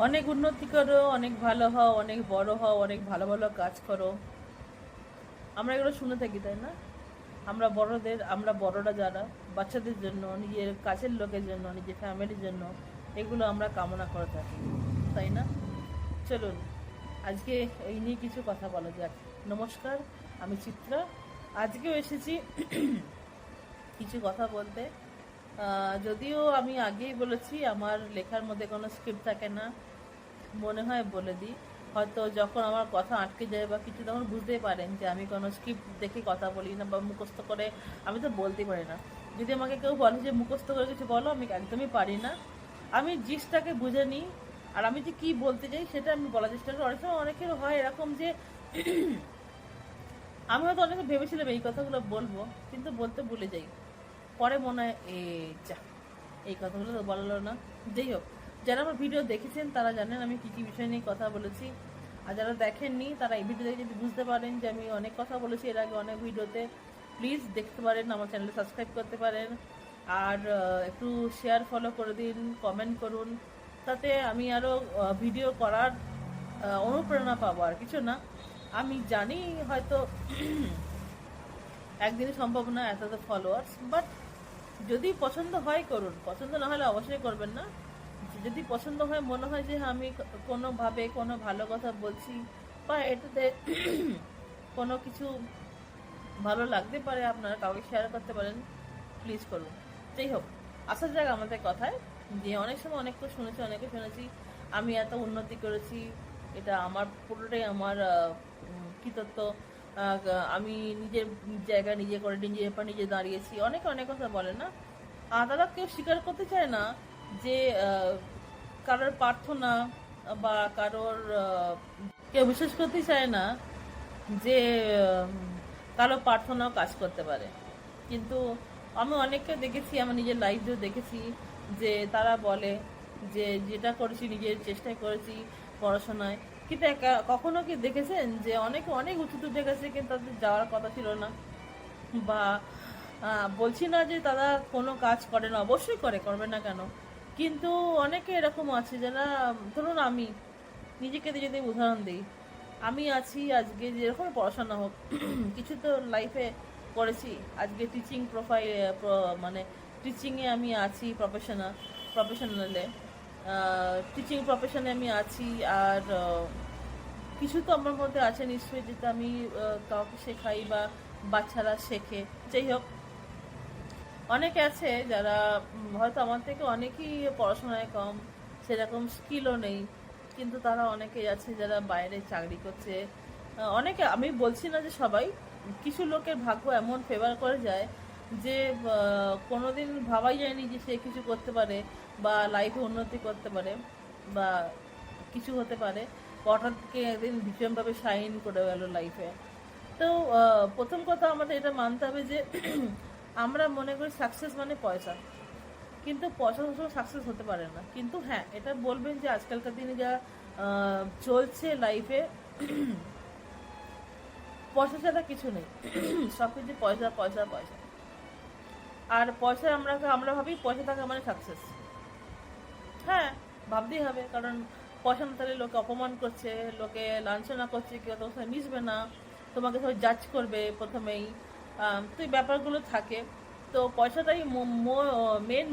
অনেক উন্নতি করো, অনেক ভালো হও, অনেক বড় হও, অনেক ভালো ভালো কাজ করো। আমরা এগুলো শুনে থাকি, তাই না? আমরা বড়রা যারা বাচ্চাদের জন্য, নিজের কাছের লোকের জন্য, নিজের ফ্যামিলির জন্য এগুলো আমরা কামনা করে থাকি, তাই না? চলুন আজকে এই নিয়ে কিছু কথা বলা যাক। নমস্কার, আমি চিত্রা। আজকেও এসেছি কিছু কথা বলতে। যদিও আমি আগেই বলেছি আমার লেখার মধ্যে কোনো স্ক্রিপ্ট থাকে না, মনে হয় বলে দিই। হয়তো যখন আমার কথা আটকে যায় বা কিছু, তখন বুঝতেই পারেন যে আমি কোনো স্ক্রিপ্ট দেখে কথা বলি না বা মুখস্থ করে আমি তো বলতেই পারি না। যদি আমাকে কেউ বলে যে মুখস্থ করে কিছু বলো, আমি একদমই পারি না। আমি জিসটাকে বুঝে নিই, আর আমি যে কী বলতে চাই সেটা আমি বলার চেষ্টা করি। অনেক সময় অনেকের হয় এরকম যে আমি হয়তো অনেকে ভেবেছিলাম এই কথাগুলো বলবো, কিন্তু বলতে ভুলে যাই। পরে মনে হয় যা, এই কথাগুলো তো বললো না। যাই হোক, যারা আমার ভিডিও দেখেছেন তারা জানেন আমি কী কী বিষয় নিয়ে কথা বলেছি। আর যারা দেখেননি তারা এই ভিডিও দেখে যদি বুঝতে পারেন যে আমি অনেক কথা বলেছি এর আগে অনেক ভিডিওতে, প্লিজ দেখতে পারেন, আমার চ্যানেলে সাবস্ক্রাইব করতে পারেন। আর একটু শেয়ার ফলো করে দিন, কমেন্ট করুন, তাতে আমি আরও ভিডিও করার অনুপ্রেরণা পাবো। আর কিছু না, আমি জানি হয়তো একদিনে সম্ভব না এত ফলোয়ার্স, বাট যদি পছন্দ হয় করুন, পছন্দ না হলে অবশ্যই করবেন না। যদি পছন্দ হয়, মনে হয় যে আমি কোনোভাবে কোনো ভালো কথা বলছি বা এটাতে কোনো কিছু ভালো লাগতে পারে, আপনারা কাউকে শেয়ার করতে পারেন, প্লিজ করুন। যাই হোক, আসা যাক আমাদের কথায়। যে অনেক সময় অনেকে শুনেছি আমি এত উন্নতি করেছি, এটা আমার পুরোটাই আমার কৃতিত্ব। আমি নিজের জায়গা নিজে করে নিজের পর নিজে দাঁড়িয়েছি, অনেকে অনেক কথা বলে না। আর তারা কেউ স্বীকার করতে চায় না যে কারোর প্রার্থনা বা কারোর কেউ বিশ্বাস করতে চায় না যে কারো প্রার্থনাও কাজ করতে পারে। কিন্তু আমি অনেককে দেখেছি, আমার নিজের লাইফ দিয়েও দেখেছি যে তারা বলে যে যেটা করেছি নিজের চেষ্টায় করেছি পড়াশোনায়। কিন্তু কখনো কি দেখেছেন যে অনেকে অনেক উঁচুতে উঠে গেছে কিন্তু তাদের যাওয়ার কথা ছিল না? বা বলছি না যে তারা কোনো কাজ করে না, অবশ্যই করবে না কেন, কিন্তু অনেকে এরকম আছে যারা, ধরুন আমি নিজেকে দিয়ে যদি উদাহরণ দিই, আমি আছি আজকে যেরকম পড়াশোনা হোক কিছু তো লাইফে করেছি, আজকে টিচিং মানে টিচিংয়ে আমি আছি, প্রফেশনালে টিচিং প্রফেশনে আমি আছি। আর কিছু তো আমার মধ্যে আছে নিশ্চয়ই, যেটা আমি কাউকে শেখাই বা বাচ্চারা শেখে। যাই হোক, অনেকে আছে যারা হয়তো আমার থেকে অনেকেই পড়াশোনায় কম, সেরকম স্কিলও নেই, কিন্তু তারা অনেকেই আছে যারা বাইরে চাকরি করছে। অনেকে, আমি বলছি না যে সবাই, কিছু লোকের ভাগ্য এমন ফেভার করে যায় যে কোনোদিন ভাবাই যায়নি যে সে কিছু করতে পারে বা লাইফে উন্নতি করতে পারে বা কিছু হতে পারে, হঠাৎ একদিন ভীষণভাবে শাইন করে গেল লাইফে। তো প্রথম কথা আমাদের এটা মানতে হবে যে আমরা মনে করি সাকসেস মানে পয়সা, কিন্তু পয়সা সবসময় সাকসেস হতে পারে না। কিন্তু হ্যাঁ, এটা বলবেন যে আজকালকার দিনে যা চলছে লাইফে, পয়সা ছাড়া কিছু নেই। সব কিছু পয়সা পয়সা পয়সা। আর পয়সা আমরা ভাবি পয়সা থাকা মানে সাকসেস। হ্যাঁ, ভাবতেই হবে, কারণ পয়সা না থাকলে লোকে অপমান করছে, লোকে লাঞ্ছনা করছে, কেউ তোমার সাথে মিশবে না, তোমাকে সবাই জাজ করবে প্রথমেই। তো এই ব্যাপারগুলো থাকে। তো পয়সাটাই মেন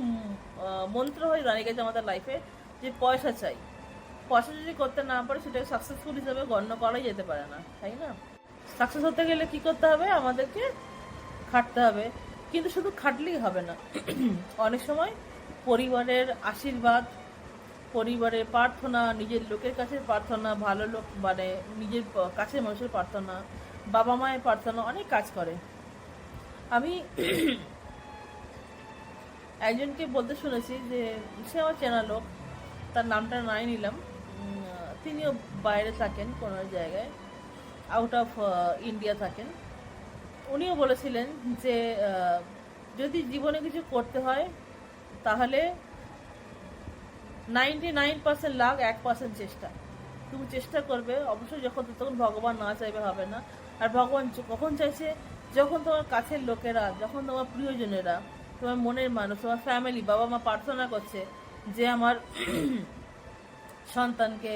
মন্ত্র হয়ে দাঁড়িয়ে গেছে আমাদের লাইফে, যে পয়সা চাই। পয়সা যদি করতে না পারে সেটাকে সাকসেসফুল হিসেবে গণ্য করাই যেতে পারে না, তাই না? সাকসেস হতে গেলে কি করতে হবে? আমাদেরকে খাটতে হবে। কিন্তু শুধু খাটলেই হবে না। অনেক সময় পরিবারের আশীর্বাদ, পরিবারের প্রার্থনা, নিজের লোকের কাছে প্রার্থনা, ভালো লোক মানে নিজের কাছের মানুষের প্রার্থনা, বাবা মায়ের প্রার্থনা অনেক কাজ করে। আমি একজনকে বলতে শুনেছি যে সে আমার চেনা লোক, তার নামটা নাই নিলাম। তিনিও বাইরে থাকেন কোনো জায়গায়, আউট অফ ইন্ডিয়া থাকেন। উনিও বলেছিলেন যে যদি জীবনে কিছু করতে হয় তাহলে 99% লাখ, 1% চেষ্টা। তুমি চেষ্টা করবে অবশ্যই, তখন ভগবান না চাইবে হবে না। আর ভগবান কখন চাইছে? যখন তোমার কাছের লোকেরা, যখন তোমার প্রিয়জনেরা, তোমার মনের মানুষ, তোমার ফ্যামিলি, বাবা মা প্রার্থনা করছে যে আমার সন্তানকে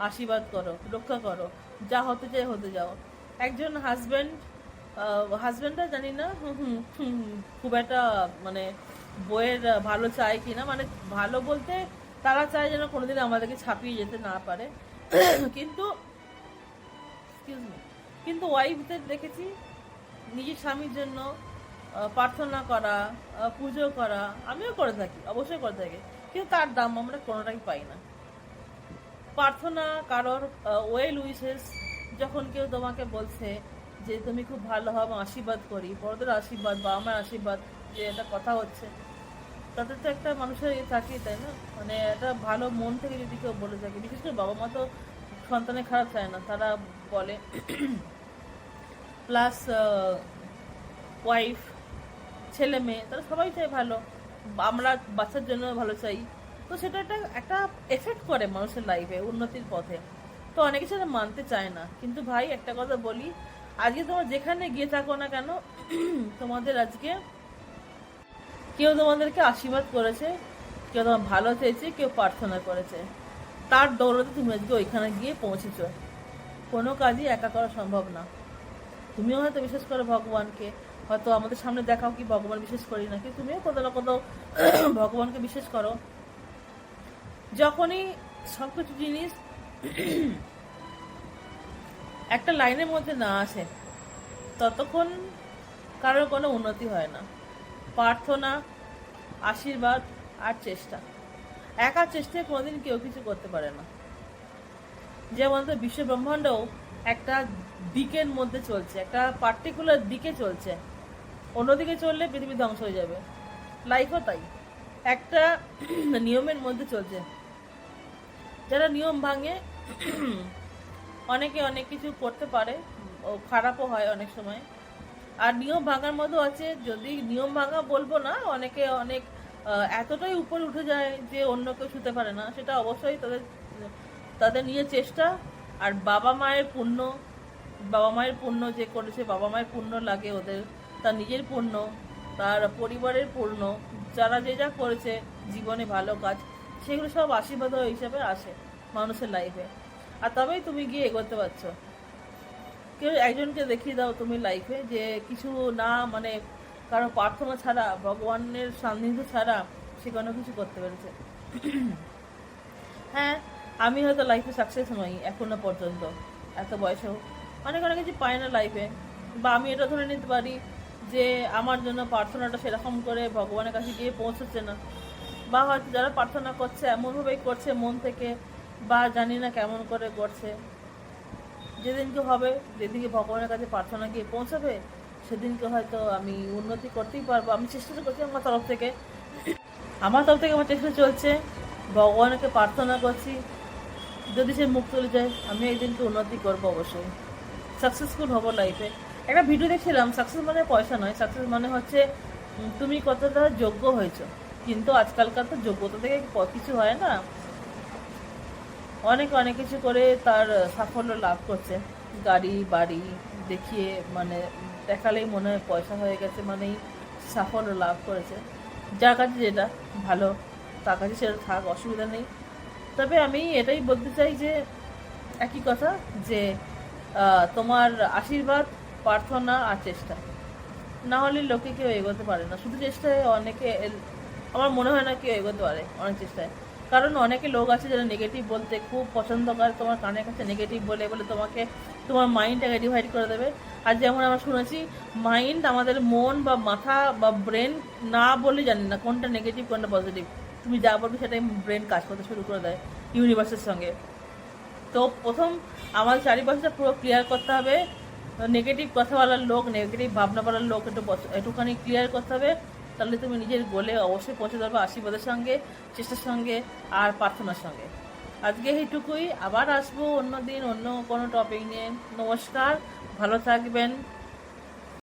আশীর্বাদ করো, রক্ষা করো, যা হতে চাই হতে যাও। একজন হাজব্যান্ডরা জানি না খুব একটা মানে বইয়ের ভালো চায় কিনা, মানে ভালো বলতে তারা চায় যেন কোনোদিন আমাদেরকে ছাপিয়ে যেতে না পারে। কিন্তু এক্সকিউজ মি, কিন্তু ওয়াইফদের দেখেছি নিজের স্বামীর জন্য প্রার্থনা করা, পুজো করা, আমিও করে থাকি, অবশ্যই করে থাকি, কিন্তু তার দাম আমরা কোনোটাই পাই না। প্রার্থনা কারোর ওয়েল উইশেস, যখন কেউ তোমাকে বলছে যে তুমি খুব ভালো হবে, আশীর্বাদ করি, বড়দের আশীর্বাদ বা আমার আশীর্বাদ, যে এটা কথা হচ্ছে, তাদের তো একটা মানুষের থাকে, তাই না? মানে একটা ভালো মন থেকে যদি কেউ বলে থাকে, বিশেষ করে বাবা মা তো সন্তানের খারাপ চায় না, তারা বলে। প্লাস ওয়াইফ, ছেলে মেয়ে, তারা সবাই চায় ভালো, আমরা বাচ্চার জন্য ভালো চাই। তো সেটা একটা একটা এফেক্ট করে মানুষের লাইফে, উন্নতির পথে। তো অনেকে সেটা মানতে চায় না। কিন্তু ভাই একটা কথা বলি, আজকে তোমার যেখানে গিয়ে থাকো না কেন, তোমাদের আজকে কেউ তোমাদেরকে আশীর্বাদ করেছে, কেউ তোমার ভালো চেয়েছে, কেউ প্রার্থনা করেছে, তার দৌলতে তুমি আজকে ওইখানে গিয়ে পৌঁছেছো। কোনো কাজই একা করা সম্ভব না। তুমিও হয়তো বিশ্বাস করো ভগবানকে, হয়তো আমাদের সামনে দেখাও কি ভগবান বিশ্বাস করি না, কিন্তু তুমিও কোথাও না কোথাও ভগবানকে বিশ্বাস করো। যখনই সবকিছু জিনিস একটা লাইনের মধ্যে না আসে, ততক্ষণ কারোর কোনো উন্নতি হয় না। প্রার্থনা, আশীর্বাদ আর চেষ্টা, একা চেষ্টায় কোনোদিন কেউ কিছু করতে পারে না। যেমন তো বিশ্ব ব্রহ্মাণ্ডও একটা দিকের মধ্যে চলছে, একটা পার্টিকুলার দিকে চলছে, অন্যদিকে চললে পৃথিবী ধ্বংস হয়ে যাবে। লাইফও তাই, একটা নিয়মের মধ্যে চলছে। যারা নিয়ম ভাঙে, অনেকে অনেক কিছু করতে পারে, ও খারাপও হয় অনেক সময়। আর নিয়ম ভাঙার মধ্যে আছে, যদি নিয়ম ভাঙা বলবো না, অনেকে অনেক এতটাই উপরে উঠে যায় যে অন্য কেউ ছুতে পারে না, সেটা অবশ্যই তাদের তাদের নিজের চেষ্টা আর বাবা মায়ের পুণ্য। বাবা মায়ের পুণ্য যে করেছে, বাবা মায়ের পুণ্য লাগে ওদের, তার নিজের পুণ্য, তার পরিবারের পুণ্য, যারা যে যা করেছে জীবনে ভালো কাজ, সেগুলো সব আশীর্বাদ হিসাবে আসে মানুষের লাইফে। আর তবেই তুমি গিয়ে এগোতে পারছো। কেউ একজনকে দেখিয়ে দাও তুমি লাইফে যে কিছু না, মানে কারো প্রার্থনা ছাড়া, ভগবানের সান্নিধ্য ছাড়া সে কোনো কিছু করতে পেরেছে। হ্যাঁ, আমি হয়তো লাইফে সাকসেস নই এখনো পর্যন্ত, এত বয়সেও অনেক অনেক কিছু পাই না লাইফে, বা আমি এটা ধরে নিতে পারি যে আমার জন্য প্রার্থনাটা সেরকম করে ভগবানের কাছে গিয়ে পৌঁছচ্ছে না, বা হয়তো যারা প্রার্থনা করছে এমনভাবেই করছে মন থেকে, বা জানি না কেমন করে করছে। যেদিনকে হবে, যেদিনকে ভগবানের কাছে প্রার্থনা গিয়ে পৌঁছাবে, সেদিনকে হয়তো আমি উন্নতি করতেই পারবো। আমি চেষ্টা করছি আমার তরফ থেকে, আমার চেষ্টা চলছে, ভগবানকে প্রার্থনা করছি, যদি সে মুখ তুলে যায় আমি একদিনকে উন্নতি করবো, অবশ্যই সাকসেসফুল হবো লাইফে। একটা ভিডিও দেখছিলাম, সাকসেস মানে পয়সা নয়, সাকসেস মানে হচ্ছে তুমি কতটা যোগ্য হয়েছো। কিন্তু আজকালকার তো যোগ্যতা থেকে কিছু হয় না, অনেক অনেক কিছু করে তার সাফল্য লাভ করছে, গাড়ি বাড়ি দেখিয়ে, মানে দেখালেই মনে হয় পয়সা হয়ে গেছে, মানেই সাফল্য লাভ করেছে। যার কাছে যেটা ভালো তার কাছে সেটা থাক, অসুবিধা নেই। তবে আমি এটাই বলতে চাই যে একই কথা, যে তোমার আশীর্বাদ, প্রার্থনা আর চেষ্টা না হলে লোকে কেউ এগোতে পারে না। শুধু চেষ্টায় অনেকে, আমার মনে হয় না কেউ এগোতে পারে অনেক চেষ্টায়। কারণ অনেকে লোক আছে যারা নেগেটিভ বলতে খুব পছন্দ করে, তোমার কানের কাছে নেগেটিভ বলে বলে তোমাকে তোমার মাইন্ডটাকে ডিভাইড করে দেবে। আর যেমন আমরা শুনেছি, মাইন্ড আমাদের মন বা মাথা বা ব্রেন না বলে জানি না কোনটা নেগেটিভ কোনটা পজিটিভ, তুমি যা বলবে সেটাই ব্রেন কাজ করতে শুরু করে দেয় ইউনিভার্সের সঙ্গে। তো প্রথম আমাদের চারিপাশটা পুরো ক্লিয়ার করতে হবে, নেগেটিভ কথা বলার লোক, নেগেটিভ ভাবনা বলার লোক একটুখানি ক্লিয়ার করতে হবে, তাহলে তুমি নিজের গোলে অবশ্যই পৌঁছে যাবে, আশীর্বাদের সঙ্গে, চেষ্টার সঙ্গে আর প্রার্থনার সঙ্গে। আজকে এইটুকুই, আবার আসবো অন্য দিন অন্য কোনো টপিক নিয়ে। নমস্কার, ভালো থাকবেন।